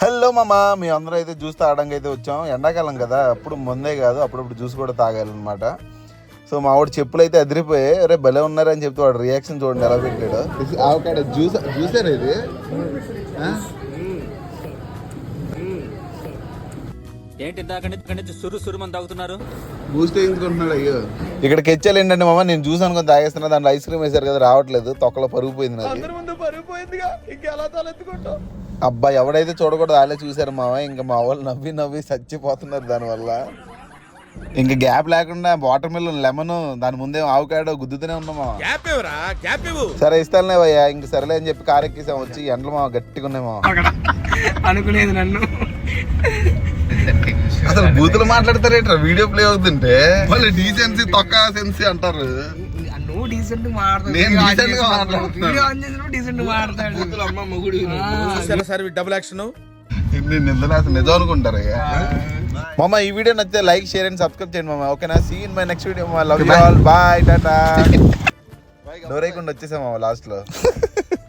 Hello మామ, మీ అందరూ అయితే జ్యూస్ తాగడానికి అయితే వచ్చాం. ఎండాకాలం కదా, అప్పుడు ముందే కాదు అప్పుడప్పుడు జ్యూస్ కూడా తాగాలన్నమాట. సో మా వాడు చెప్పులు అయితే అదిరిపోయాయి. అరే భలే ఉన్నారని చెప్తే వాడు రియాక్షన్ చూడండి ఎలా పెట్టాడు. ఆవకాడ జ్యూసర్ ఇది. ఏంటి ఇందాక సురుమని తాగుతున్నారు? బూస్ట్ వేయించుకుంటున్నాడు. అయ్యో ఇక్కడ కెచ్చాలు ఏంటంటే మామ, నేను జ్యూస్ అనుకుని తాగేస్తున్నా, దాంట్లో ఐస్ క్రీమ్ వేసారు కదా, రావట్లేదు. తొక్కలో పరుగు పోయింది నాకు. అబ్బా ఎవడైతే చూడకూడదు వాళ్ళే చూసారు మామ. ఇంకా మా వాళ్ళు నవ్వి నవ్వి చచ్చిపోతున్నారు దానివల్ల. ఇంకా గ్యాప్ లేకుండా వాటర్ మిలన్, లెమన్, దాని ముందే ఆవకాడో గుద్దుతూనే ఉన్నామా. సరే ఇస్తానులే భయ్యా, ఇంక సరేలే అని చెప్పి కార్ ఎక్కేసాం. వచ్చి ఎండలు మా గట్టిగా ఉన్నాయి మా అనుకునేది నన్ను. అసలు బూతులు మాట్లాడతారేట్రా వీడియో ప్లే అవుతుంటే. మళ్ళీ డీసెన్సీ తొక్క సెన్సీ అంటారు. నువ్వు డీసెంట్ మాట్లాడతాడు, డీసెంట్ మాట్లాడతాడు. అమ్మ మొగుడు సార్ డబుల్ యాక్షన్ నిజం అనుకుంటారు. మామ ఈ వీడియో నచ్చితే లైక్, షేర్ అండ్ సబ్స్క్రైబ్ చేయండి మామ. ఓకేనా? See in my next video. Love you all, bye, టాటా. డోరేయకుండా వచ్చేసాం మామ లాస్ట్ లో.